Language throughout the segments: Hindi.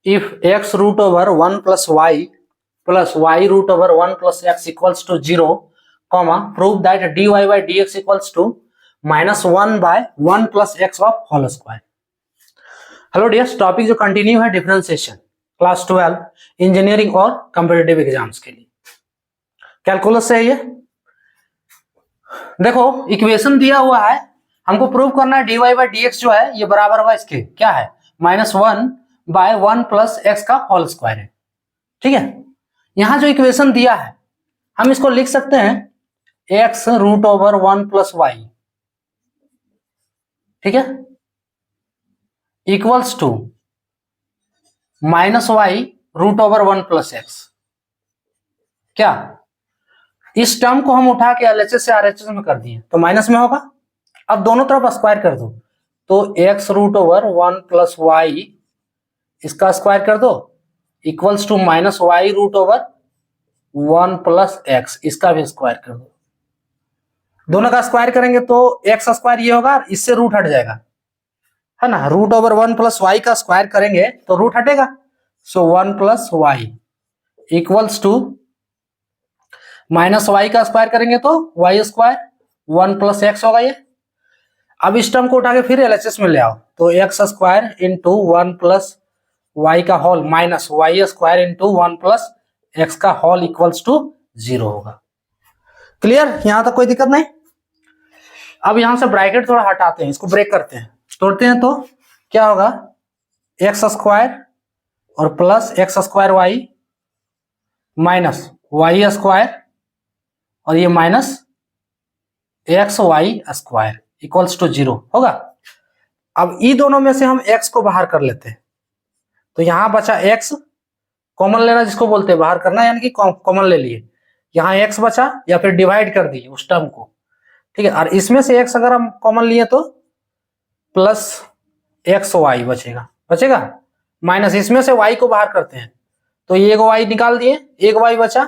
if x root over 1 plus y root over 1 plus x equals to 0, comma, prove that dy by dx equals to minus 1 by 1 plus x of whole square. Hello dears, topic जो कंटिन्यू है डिफरेंशिएशन, क्लास 12 इंजीनियरिंग और कॉम्पिटिटिव एग्जाम्स के लिए कैलकुलस से है ये। देखो इक्वेशन दिया हुआ है, हमको प्रूव करना है dy बाई dx जो है ये बराबर होगा इसके क्या है, माइनस 1 बाय 1 प्लस एक्स का होल स्क्वायर है। ठीक है, यहां जो इक्वेशन दिया है हम इसको लिख सकते हैं x root over 1 plus y, ठीक है, equals to minus y root over 1 plus x. क्या इस टर्म को हम उठा के एलएचएस से आरएचएस में कर दिए तो माइनस में होगा। अब दोनों तरफ स्क्वायर कर दो तो x root over 1 plus y इसका स्क्वायर कर दो equals to minus y root over 1 plus x इसका भी स्क्वायर कर दो। दोनों का स्क्वायर करेंगे तो एक्स स्क्वायर ये होगा, इससे रूट हट जाएगा, है ना। रूट ओवर 1 प्लस वाई का स्क्वायर करेंगे तो रूट हटेगा, so 1 plus y equals to minus y का स्क्वायर करेंगे तो वाई स्क्वायर 1 प्लस एक्स होगा ये। अब इस टर्म को उठा के फिर एलएचएस में ले आओ तो x square into 1 plus y का whole minus y square into 1 plus x का होल इक्वल्स टू 0 होगा। क्लियर, यहां तक कोई दिक्कत नहीं। अब यहां से ब्रैकेट थोड़ा हटाते हैं, इसको ब्रेक करते हैं, तोड़ते हैं तो क्या होगा, एक्स स्क्वायर और plus x square y minus y square और ये minus x y square equals to 0 होगा। अब ई दोनों में से हम x को बाहर कर लेते हैं तो यहां बचा x, कॉमन लेना जिसको बोलते हैं बाहर करना, यानी कि कॉमन ले लिए, यहां x बचा या फिर डिवाइड कर दिए उस टर्म को, ठीक है। और इसमें से x अगर हम कॉमन लिए तो प्लस एक्स वाई बचेगा माइनस इसमें से y को बाहर करते हैं तो ये एक y निकाल दिए, एक y बचा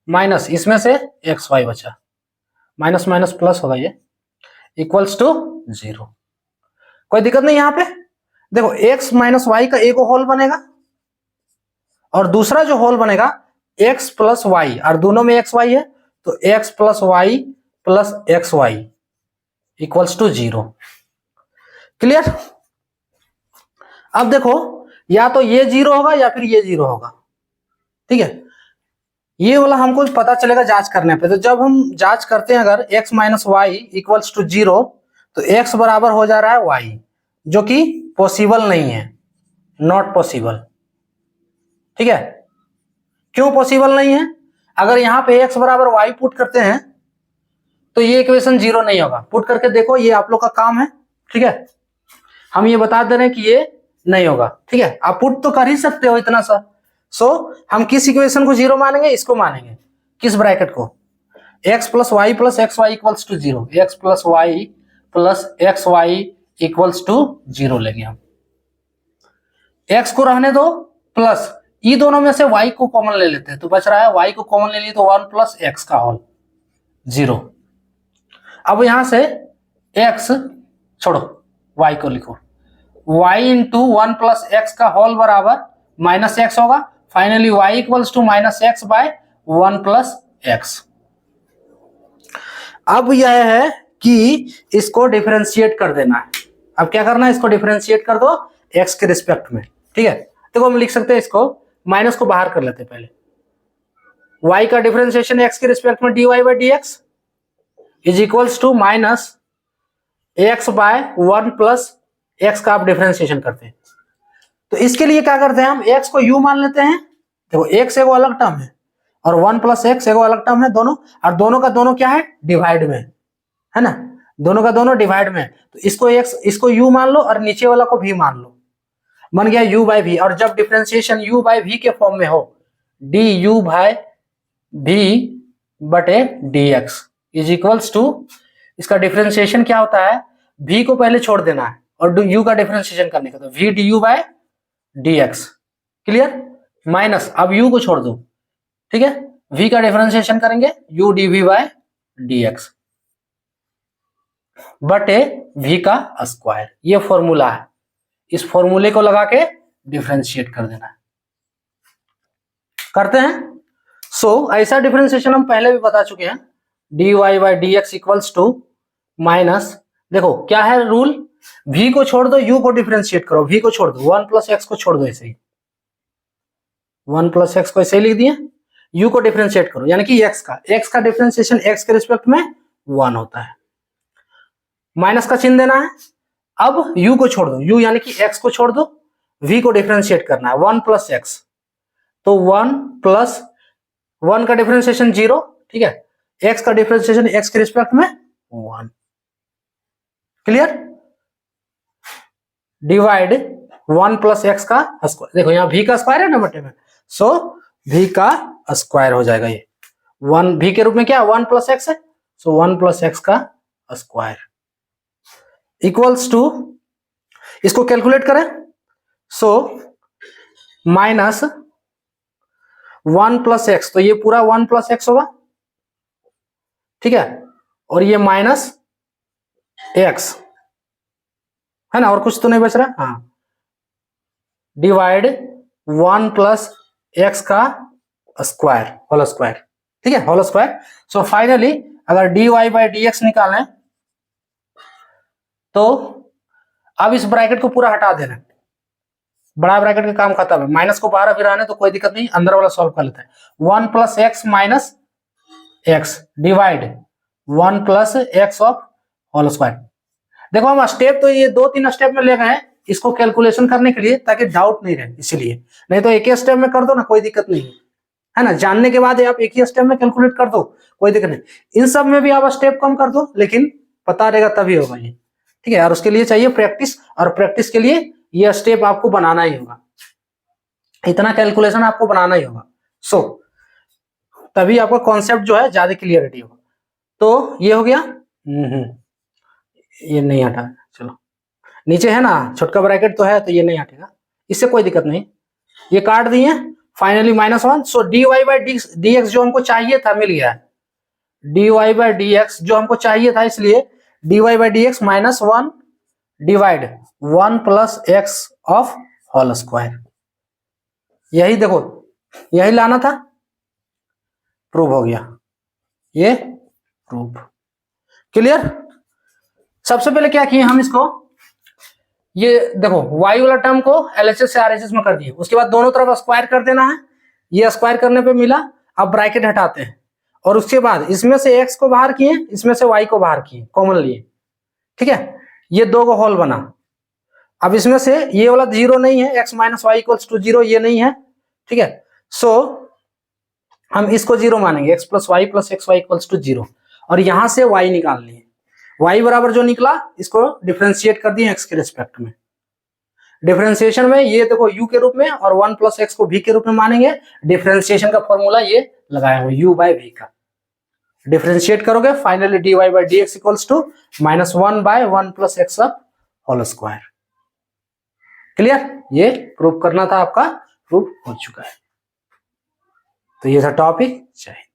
माइनस इसमें से एक्स वाई बचा, माइनस माइनस प्लस होगा ये इक्वल्स टू 0। कोई दिक्कत नहीं। यहां पे देखो x माइनस वाई का एक होल बनेगा और दूसरा जो होल बनेगा x प्लस वाई, और दोनों में एक्स वाई है तो x plus y plus x y equals to 0। Clear. अब देखो या तो ये 0 होगा या फिर ये 0 होगा, ठीक है। ये वाला हमको पता चलेगा जांच करने पे। तो जब हम जांच करते हैं अगर x minus y equals to 0 तो x बराबर हो जा रहा है y, जो कि पॉसिबल नहीं है, नॉट पॉसिबल, ठीक है। क्यों पॉसिबल नहीं है, अगर यहां पे x बराबर y पुट करते हैं तो ये इक्वेशन 0 नहीं होगा। पुट करके देखो, ये आप लोग का काम है, ठीक है। हम ये बता दे रहे हैं कि ये नहीं होगा, ठीक है। आप पुट तो कर ही सकते हो इतना सा। सो हम किस इक्वेशन को 0 मानेंगे, इसको मानेंगे, किस ब्रैकेट को, x plus y plus x y equals to 0, x plus y plus x y equals to 0 लेंगे हम। x को रहने दो प्लस ई दोनों में से y को कॉमन ले लेते हैं तो बच रहा है, y को कॉमन ले लिए तो 1 प्लस एक्स का होल 0। अब यहां से x छोड़ो, y को लिखो, y इंटू 1 प्लस एक्स का होल बराबर माइनस एक्स होगा। Finally y equals to minus x by 1 plus x. अब यह है कि इसको डिफरेंशिएट कर देना है। अब क्या करना है, इसको डिफरेंशिएट कर दो x के रिस्पेक्ट में, ठीक है। देखो हम लिख सकते हैं इसको, माइनस को बाहर कर लेते हैं पहले, y का डिफरेंशिएशन x के रिस्पेक्ट में dy by dx is equals to minus x by 1 plus x का आप डिफरेंशिएशन करते हैं तो इसके लिए क्या करते हैं, हम x को u मान लेते हैं। देखो x एगो अलग टर्म है और 1 प्लस एक्स एगो अलग टर्म है दोनों, और दोनों का दोनों क्या है, डिवाइड में है ना, दोनों का दोनों डिवाइड में। तो इसको x, इसको u मान लो और नीचे वाला को v मान लो, बन गया u बाई v। और जब डिफरेंशिएशन u बाई v के फॉर्म में हो, du बाई v बटे dx इज इक्वल्स टू, इसका डिफरेंशिएशन क्या होता है, v को पहले छोड़ देना है और u का डिफरेंशिएशन करने का, तो v du by dx। Clear, minus अब u को छोड़ दो, ठीक है, v का डिफरेंशिएशन करेंगे u dv बाय dx बटे v का स्क्वायर। ये फॉर्मूला है, इस फॉर्मूले को लगा के डिफरेंशिएट कर देना है। करते हैं। ऐसा डिफरेंशिएशन हम पहले भी बता चुके हैं, dy by d x equals to minus, देखो क्या है रूल, v को छोड़ दो, u को डिफरेंशिएट करो, v को छोड़ दो, 1 प्लस एक्स को छोड़ दो, ऐसे ही 1 प्लस एक्स को ऐसे ही लिख दिए, u को डिफरेंशिएट करो, यानी कि x का डिफरेंशिएशन x के रिस्पेक्ट में 1 होता है, माइनस का चिन्ह देना है। अब u को छोड़ दो, u यानी कि x को छोड़ दो, v को डिफरेंशिएट करना है, 1 प्लस एक्स, तो 1 प्लस 1 का डिफरेंशिएशन 0, ठीक है, x का डिफरेंशिएशन x के रिस्पेक्ट में 1, क्लियर, डिवाइड 1 प्लस एक्स का स्क्वायर, देखो यहाँ v का स्क्वायर है ना बटे में, सो v का स्क्वायर हो जाएगा, ये 1 v के रूप में क्या है 1 प्लस एक्स है, सो 1 प्लस एक्स का स्क्वायर इक्वल्स टू, इसको कैलकुलेट करें, सो माइनस 1 प्लस एक्स, तो ये पूरा 1 प्लस एक्स होगा, ठीक है, और ये माइनस एक्स है ना, और कुछ तो नहीं बच रहा, हाँ, डिवाइड 1 प्लस एक्स का स्क्वायर, होल स्क्वायर, ठीक है, होल स्क्वायर। सो फाइनली अगर dy बाई डी एक्स निकालें तो अब इस ब्रैकेट को पूरा हटा देना, बड़ा ब्रैकेट का काम खत्म है, माइनस को बाहर अभी रहने तो कोई दिक्कत नहीं, अंदर वाला सॉल्व कर लेते हैं, 1 plus x minus x divide 1 plus x of whole square. देखो हम स्टेप तो ये 2-3 स्टेप में ले गए हैं इसको कैलकुलेशन करने के लिए, ताकि डाउट नहीं रहे, इसीलिए, नहीं तो एक ही स्टेप में कर दो ना, कोई दिक्कत नहीं है ना, जानने के बाद आप एक ही स्टेप में कैलकुलेट कर दो, कोई दिक्कत नहीं, इन सब में भी आप स्टेप कम कर दो, लेकिन पता रहेगा तभी होगा ये, ठीक है, और उसके लिए चाहिए प्रैक्टिस, और प्रैक्टिस के लिए ये स्टेप आपको बनाना ही होगा, इतना कैलकुलेशन आपको बनाना ही होगा, सो तभी आपका कॉन्सेप्ट जो है ज्यादा क्लियरिटी होगा। तो ये हो गया, ये नहीं हटा, चलो नीचे है ना छोटका ब्रैकेट तो है, तो ये नहीं हटेगा, इससे कोई दिक्कत नहीं, ये काट दिए, finally -1, so dy by d x जो हमको चाहिए था मिल गया, dy बाई डी एक्स जो हमको चाहिए था, इसलिए dy by d x -1 divide 1 plus x of whole square, यही देखो यही लाना था, प्रूव हो गया, ये प्रूव, क्लियर। सबसे पहले क्या किए हम इसको, ये देखो y वाला टर्म को LHS से RHS में कर दिए, उसके बाद दोनों तरफ स्क्वायर कर देना है, ये स्क्वायर करने पे मिला, अब ब्रैकेट हटाते हैं, और उसके बाद इसमें से x को बाहर किए, इसमें से y को बाहर किए, कॉमन लिए, ठीक है, ये दो को होल बना, अब इसमें से ये वाला 0 नहीं है, x minus y equals to 0, ये नहीं है, ठीक है, सो हम इसको 0 मानेंगे, x plus y plus x y equals to 0, और यहां से y निकाल लिए, y बराबर जो निकला इसको डिफरेंशिएट कर दिए x के रिस्पेक्ट में, डिफरेंशिएशन में ये देखो u के रूप में, और 1 प्लस एक्स को v के रूप में मानेंगे, डिफरेंशिएशन का फॉर्मूला ये लगाया हुआ u बाय v का, डिफरेंशिएट करोगे finally dy by d x equals to -1 by 1 plus x of whole square, clear, ये प्रूव करना था आपका, प्रूव हो चुका है, तो ये था टॉपिक, जय हिंद।